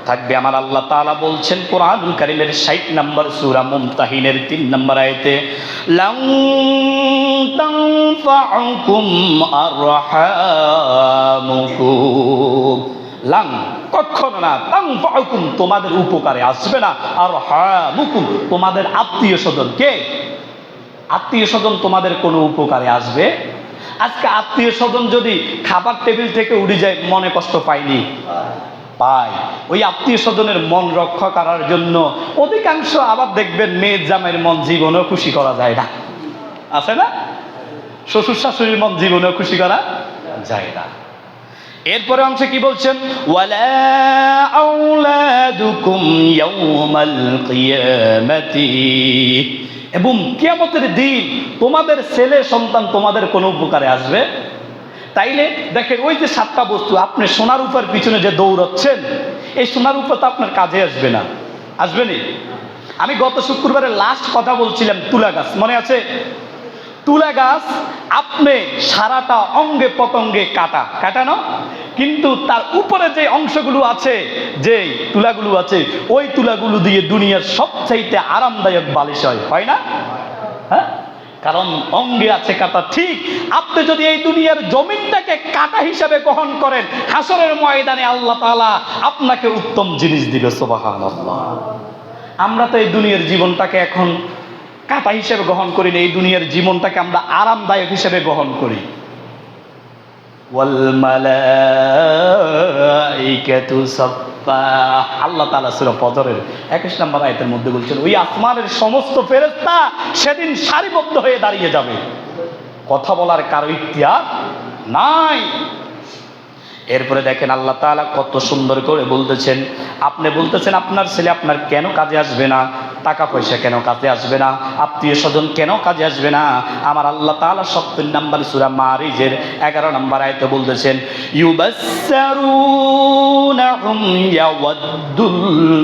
থাকবে। আমার আল্লাহ তাআলা বলছেন কোরআনুল কারীমের 60 নম্বর সূরা মুমতাহিনের 3 নম্বর আয়াতে, লান তানফাউকুম আরহামুকুম। লাং, কখনো না, তানফাউকুম, তোমাদের উপকারে আসবে না, আরহামুকুম, তোমাদের আত্মীয় স্বজন। কে আত্মীয় স্বজন তোমাদের কোনো উপকারে আসবে? আজকে আত্মীয় স্বজন যদি খাবার টেবিল থেকে উড়ে যায়, মনে কষ্ট পাইনি? পাই। ওই আত্মীয় স্বজনের মন রক্ষা করার জন্য অধিকাংশ আবার দেখবেন মেয়ের জামাইয়ের মন জীবনেও খুশি করা যায় না। আছে না? শ্বশুর শাশুড়ির মন জীবনেও খুশি করা যায় না। এরপরে অংশে কি বলছেন? ওয়ালা আওলাদুকুম ইয়াউমাল কিয়ামাতি, এবং কিয়ামতের দিন তোমাদের ছেলে সন্তান তোমাদের কোনো উপকারে আসবে? তাইলে দেখেন, ওই যে 7টা বস্তু, আপনি সোনার উপর পিছনে যে দৌড়াচ্ছেন, এই সোনার উপর তো আপনার কাজে আসবে না। আসবে না? আমি গত শুক্রবারে লাস্ট কথা বলছিলাম তুলা গাছ, মনে আছে? তুলা গাছ আপনি সারাটা অঙ্গে পতঙ্গে কাটানো, কিন্তু তার উপরে যে অংশগুলো আছে, যে তুলাগুলো আছে, ওই তুলাগুলো দিয়ে দুনিয়ার সবচাইতে আরামদায়ক বালিশ হয় না? হ্যাঁ, কারণ অঙ্গে আছে কাটা। ঠিক আপনি যদি এই দুনিয়ার জমিনটাকে কাটা হিসাবে গ্রহণ করেন, হাসরের ময়দানে আল্লাহ তাআলা আপনাকে উত্তম জিনিস দিবে। সুবহানাল্লাহ। আমরা তো এই দুনিয়ার জীবনটাকে এখন কাটা হিসেবে গ্রহণ করি না, এই দুনিয়ার জীবনটাকে আমরা আরামদায়ক হিসেবে গ্রহণ করি। ওয়াল মালাইকাতু সাফফা, আল্লাহ তাআলা সূরা ফজরের 21 নম্বর আয়াতের মধ্যে বলছেন, ওই আসমানের সমস্ত ফেরেশতা সেদিন সারিবদ্ধ হয়ে দাঁড়িয়ে যাবে, কথা বলার কারো ইখতিয়ার নাই। এরপরে দেখেন আল্লাহ তাআলা কত সুন্দর করে বলতেছেন, আপনি বলতেছেন আপনার ছেলে আপনার কেন কাজে আসবে না, টাকা পয়সা কেন কাজে আসবে না, আত্মীয় স্বজন কেন কাজে আসবে না? আমার আল্লাহ তাআলা 70 নম্বর সূরা মারিজের 11 নম্বর আয়াতে বলতেছেন, ইউবাসসারুনাহুম ইয়াওয়াদ্দুল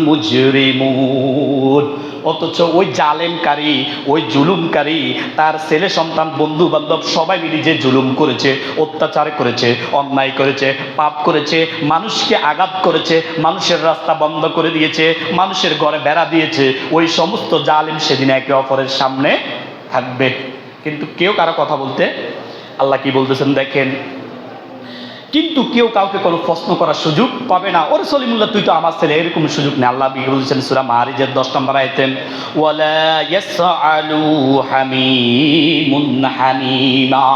মুজরিমুন। অথচ ওই জালেমকারী, ওই জুলুমকারী, তার ছেলে সন্তান, বন্ধু বান্ধব সবাই মিলে যে জুলুম করেছে, অত্যাচার করেছে, অন্যায় করেছে, পাপ করেছে, মানুষকে আঘাত করেছে, মানুষের রাস্তা বন্ধ করে দিয়েছে, মানুষের ঘরে বেড়া দিয়েছে, ওই সমস্ত জালেম সেদিন একে অপরের সামনে থাকবে, কিন্তু কেউ কারো কথা বলতে, আল্লাহ কি বলতেছেন দেখেন, কিন্তু কেউ কাউকে কোনো প্রশ্ন করার সুযোগ পাবে না। ওরে সলিমুল্লাহ, তুই তো আমার ছেলে, এরকম সুযোগ নেই। আল্লাহ বলছেন সূরা মারিজের 10 নম্বর আয়াতে, ওয়ালা ইয়াসআলু হামিমুন হামিমা।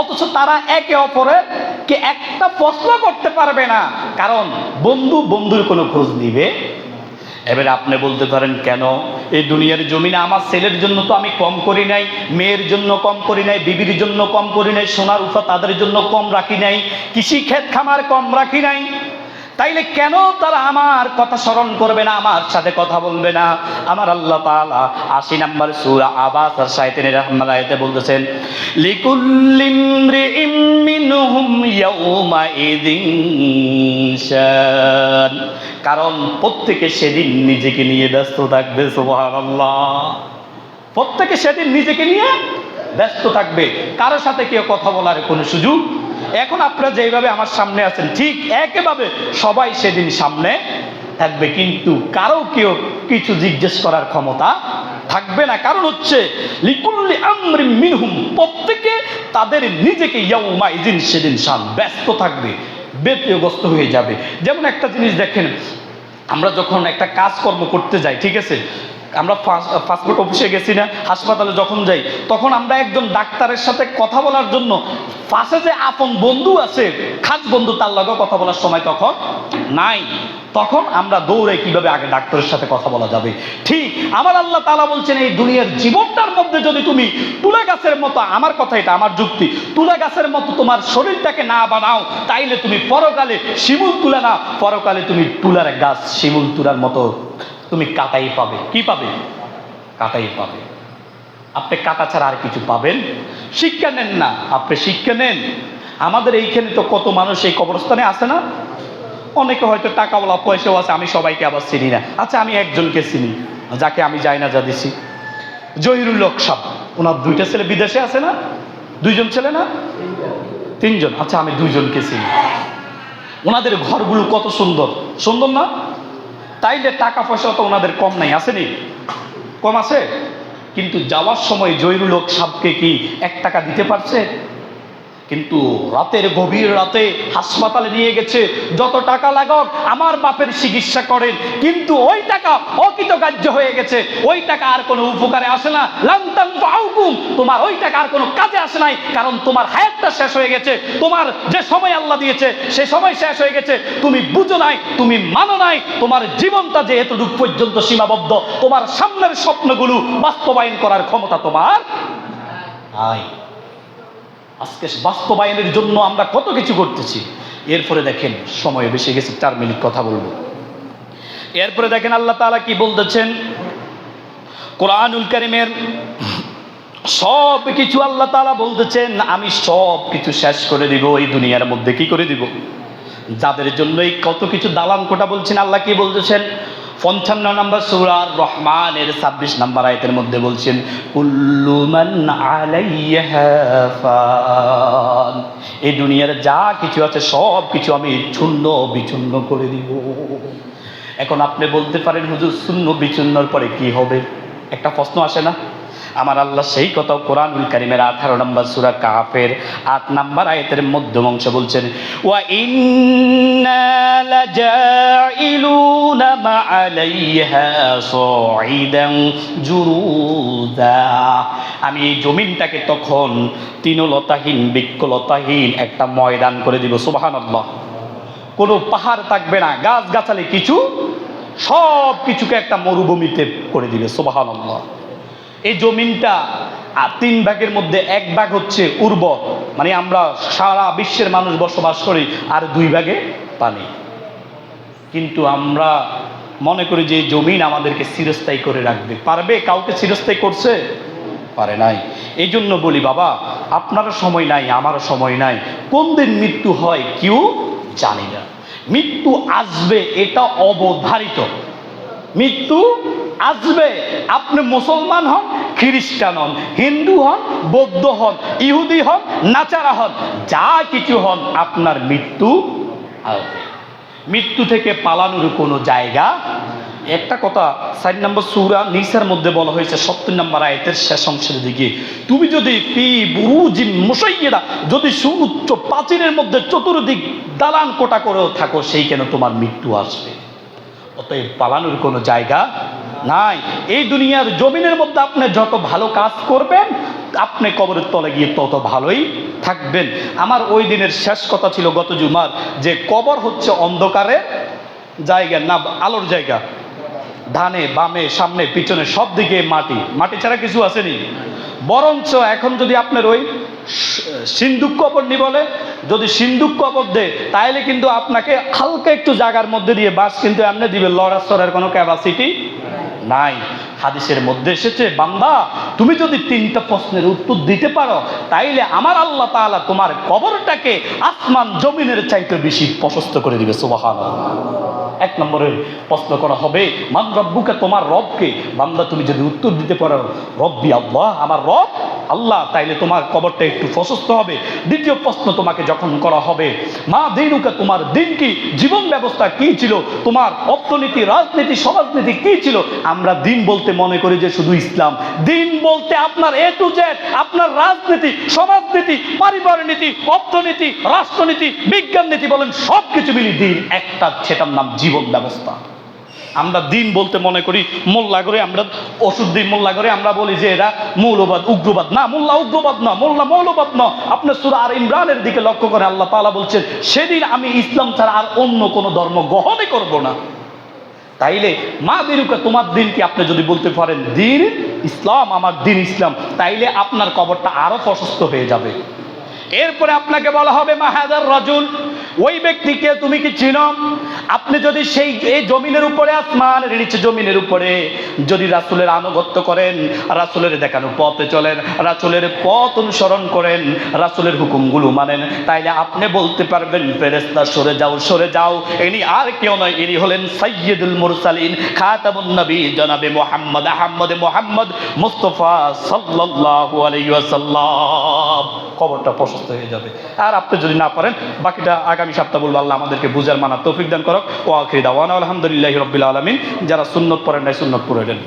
অথচ তারা একে অপরকে একটা প্রশ্ন করতে পারবে না, কারণ বন্ধু বন্ধুর কোনো খোঁজ নিবে। এবারে আপনি বলতে পারেন, কেন এই দুনিয়ার জমিনে আমার ছেলের জন্য তো আমি কম করি নাই, মেয়ের জন্য কম করি নাই, বিবির জন্য কম করি নাই, সোনার রূপা তাদের জন্য কম রাখি নাই, কৃষি ক্ষেত খামার কম রাখি নাই, তাইলে কেন তারা আমার কথা স্মরণ করবে না, আমার সাথে কথা বলবে না? আমার আল্লাহ তাআলা 80 নম্বর সূরা আবাস 37 নম্বর আয়াতে বলতেছেন, লিকুল্লি ইমরিইম মিনহুম ইয়াউমা ইযিন শান। কারণ প্রত্যেকে সেদিন নিজেকে নিয়ে ব্যস্ত থাকবে। সুবহানাল্লাহ। প্রত্যেকে সেদিন নিজেকে নিয়ে ব্যস্ত থাকবে, কারোর সাথে কেউ কথা বলার কোনো সুযোগ। এখন আপনারা যেভাবে আমার সামনে আছেন, ঠিক একইভাবে সবাই সেদিন সামনে থাকবে, কিন্তু কারো কেউ কিছু জিজ্ঞেস করার ক্ষমতা থাকবে না। কারণ হচ্ছে লিকুল্লি আমরিন মিনহুম, প্রত্যেকে তাদের নিজেকে ইয়াউমা ইযিন সেদিন শান ব্যস্ত থাকবে, ব্যতিব্যস্ত হয়ে যাবে। যেমন একটা জিনিস দেখেন, আমরা যখন একটা কাজকর্ম করতে যাই, ঠিক আছে, আমরা পাসপোর্ট অফিসে গেছি না, হাসপাতালে যখন যাই, তখন আমরা একজন ডাক্তারের সাথে কথা বলার জন্য পাশে যে আপন বন্ধু আছে, খাস বন্ধু, তার লগে কথা বলার সময় তখন নাই, তখন আমরা দৌড়ে কিভাবে আগে ডাক্তারের সাথে কথা বলা যাবে। ঠিক আমার আল্লাহ তাআলা বলছেন, এই দুনিয়ার জীবনটার মধ্যে যদি তুমি তুলা গাছের মতো, আমার কথা এটা, আমার যুক্তি, তুলা গাছের মতো তোমার শরীরটাকে না বানাও, তাইলে তুমি পরকালে শিমুল তুলা না, পরকালে তুমি তুলার গাছ, শিমুল তুলার মতো তুমি কাটাই পাবে। কি পাবে? কাটাই পাবে। আপনি কাটা ছাড়া আর কিছু পাবেন? শিক্ষা নেন না, আপনি শিক্ষা নেন। আমাদের এইখানে তো কত মানুষ এই কবরস্থানে আছে না, অনেকে হয়তো টাকাওয়ালা, পয়সাও আছে, আমি সবাইকে আবার চিনি না। আচ্ছা, আমি একজনকে চিনি, যাকে আমি জায়নাজা দিছি, জহিরুল হক সাহেব। ওনার 2টা ছেলে বিদেশে আছে না? 2জন ছেলে না? 3জন। আচ্ছা, আমি 2জনকে চিনি। ওনাদের ঘরগুলো কত সুন্দর, সুন্দর না? তাইলে টাকা পয়সা তো ওনাদের কম নাই, আসেনি? কম আছে, কিন্তু যাওয়ার সময় জহিরুল হক সাহেবকে কি 1 টাকা দিতে পারছে? কিন্তু রাতের গভীর রাতে হাসপাতালে নিয়ে গেছে, যত টাকা লাগুক আমার বাপের চিকিৎসা করেন, কিন্তু ওই টাকা অকৃতকার্য হয়ে গেছে, ওই টাকা আর কোনো উপকারে আসে না। লান তানফাউকুম, তোমার ওই টাকা আর কোনো কাজে আসে নাই, কারণ তোমার হায়াতটা শেষ হয়ে গেছে, তোমার যে সময় আল্লাহ দিয়েছে সে সময় শেষ হয়ে গেছে, তুমি বুঝো নাই, তুমি মানো নাই, তোমার জীবনটা যে এতটুকু পর্যন্ত সীমাবদ্ধ, তোমার সামনের স্বপ্নগুলো বাস্তবায়ন করার ক্ষমতা তোমার নাই। আজকে বাস্তবায়নের জন্য আমরা কত কিছু করতেছি। এরপরে দেখেন, সময় বেশি গেছে, 4 মিনিট কথা বলবো। এরপরে দেখেন আল্লাহ তাআলা কি বলতেছেন, কোরআনুল কারীমের সব কিছু আল্লাহ তাআলা বলতেছেন, আমি সব কিছু শেষ করে দিব এই দুনিয়ার মধ্যে। কি করে দিব? যাদের জন্য এই কত কিছু দালান কোটা বলছেন, আল্লাহ কি বলতেছেন, 55 নম্বর সূরা রহমানের 26 নম্বর আয়াতের মধ্যে বলছেন কুল্লু মান আলাইহা ফান, এই দুনিয়ার যা কিছু আছে সব কিছু আমি চূর্ণ বিচূর্ণ করে দিব। এখন আপনি বলতে পারেন হুজুর শূন্য বিচূর্ণর পরে কি হবে? একটা প্রশ্ন আসে না? আমার আল্লাহ সেই কথা কোরআনুল কারীমের 18 নম্বর সূরা কাফের 8 নম্বর আয়াতের মধ্যম অংশ বলছেন ওয়া ইন্না লাজাইলুনা মা আলাইহা সাঈদান জুরুদা, আমি এই জমিনটাকে তখন তৃণলতাহীন বৃক্ষলতাহীন একটা ময়দান করে দিব। সুবহানাল্লাহ। কোনো পাহাড় থাকবে না, গাছ গাছালি কিছু, সব কিছুকে একটা মরুভূমিতে করে দিবে। সুবহানাল্লাহ। এই জমিনটা 3 ভাগের মধ্যে 1 ভাগ হচ্ছে উর্বর, মানে আমরা সারা বিশ্বের মানুষ বসবাস করি, আর 2 ভাগে পানি। কিন্তু আমরা মনে করি যে জমিন আমাদেরকে চিরস্থায়ী করে রাখবে। পারবে? কাউকে চিরস্থায়ী করছে? পারে নাই। এই জন্য বলি বাবা, আপনারও সময় নাই, আমারও সময় নাই। কোন দিন মৃত্যু হয় কেউ জানি না। মৃত্যু আসবে, এটা অবধারিত। মৃত্যু আসবে। আপনি মুসলমান হন, খ্রিস্টান হন, হিন্দু হন, বৌদ্ধ হন, ইহুদি হন, নাচারা হন, যা কিছু হন, আপনার মৃত্যু আসবে। মৃত্যু থেকে পালানোর কোনো জায়গা। একটা কথা 4 নম্বর সূরা নিসার মধ্যে বলা হয়েছে 70 নম্বর আয়াতের শেষ অংশের দিকে, তুমি যদি ফি বুরুজিম মুশাইয়্যাদা, যদি সুউচ্চ প্রাচীরের মধ্যে চতুর্দিক দালান কোটা করেও থাকো, সেইখানে তোমার মৃত্যু আসবে। অতএব পালানোর কোনো জায়গা নাই। এই দুনিয়ার জমিনের মধ্যে আপনি যত ভালো কাজ করবেন, আপনি কবরের তলে গিয়ে তত ভালোই থাকবেন। আমার ওই দিনের শেষ কথা ছিল গত জুমার, যে কবর হচ্ছে অন্ধকারের জায়গা না আলোর জায়গা। ডানে বামে সামনে পিছনে সব দিকে মাটি, মাটি ছাড়া কিছু আসেনি। বরঞ্চ এখন যদি আপনার ওই সিন্দুক কবর নি বলে, যদি সিন্দুক কবর দেয়, তাইলে কিন্তু আপনাকে হালকা একটু জায়গার মধ্যে দিয়ে বাস কিন্তু এমনি দিবে, লড়াচড়ার কোনো ক্যাপাসিটি নাই। হাদিসের মধ্যে এসেছে, বান্দা তুমি যদি 3টা প্রশ্নের উত্তর দিতে পারো, তাইলে আমার আল্লাহ তাআলা তোমার কবরটাকে আসমান জমিনের চাইতে বেশি প্রশস্ত করে দিবে। সুবহানাল্লাহ। 1 নম্বরের প্রশ্ন করা হবে, মান রব্বুকা, তোমার রবকে। বান্দা তুমি যদি উত্তর দিতে পারো রব্বি আল্লাহ, আমার রব আল্লাহ, তাইলে তোমার কবরটা একটু প্রশস্ত হবে। দ্বিতীয় প্রশ্ন তোমাকে যখন করা হবে, মা দিনুকা, তোমার দিন কি, জীবন ব্যবস্থা কি ছিল, তোমার অর্থনীতি রাজনীতি সমাজনীতি কি ছিল। আমরা দিন বলতে মনে করি যে শুধু ইসলাম। দিন বলতে আপনার A to Z, আপনার রাজনীতি সমাজনীতি পারিবারিক নীতি অর্থনীতি রাষ্ট্রনীতি বিজ্ঞান নীতি বলেন, সব কিছু মিলি দিন একটা, সেটার নাম জীবন ব্যবস্থা। আমরা দিন বলতে মনে করি মোল্লা করে, আমরা ওষুধ দিই মোল্লা করে, আমরা বলি যে এরা মৌলবাদ উগ্রবাদ। না, মোল্লা উগ্রবাদ না, মোল্লা মৌলবাদ না। আপনার সূরা আর ইমরানের দিকে লক্ষ্য করে আল্লাহ তাআলা বলছেন, সেদিন আমি ইসলাম ছাড়া আর অন্য কোনো ধর্ম গ্রহণই করব না। তাইলে মা দিনুকা, তোমার দিন কি, আপনি যদি বলতে পারেন দিন ইসলাম, আমার দিন ইসলাম, তাইলে আপনার কবরটা আরো প্রশস্ত হয়ে যাবে। এরপরে আপনাকে বলা হবে মা হাযার রাজুল, ওই ব্যক্তিকে তুমি কি চিনো? আপনি যদি সেই এই জমিনের উপরে, আসমানের নিচে জমিনের উপরে যদি রাসূলের আনুগত্য করেন, রাসূলের দেখানো পথে চলেন, রাসূলের পথ অনুসরণ করেন, রাসূলের হুকুমগুলো মানেন, তাইলে আপনি বলতে পারবেন ফেরেশতা সরে যাও সরে যাও, ইনি আর কেউ নয়, ইনি হলেন সাইয়্যিদুল মুরসালিন, খাতামুন নবী, জনাবে মুহাম্মদ আহমদ মুহাম্মদ মুস্তাফা সাল্লাল্লাহু আলাইহি ওয়াসাল্লাম। কবরটা প্রশস্ত হয়ে যাবে। আর আপনি যদি না পারেন, বাকিটা আগামী সপ্তাহ বলবো। আল্লাহ আমাদেরকে বুঝার মানার তৌফিক দান করুক। ওয়া আখিরু দাওয়ানা আলহামদুলিল্লাহি রাব্বিল আলামিন। যারা সুন্নত পড়েন নাই সুন্নত পড়ে দেন।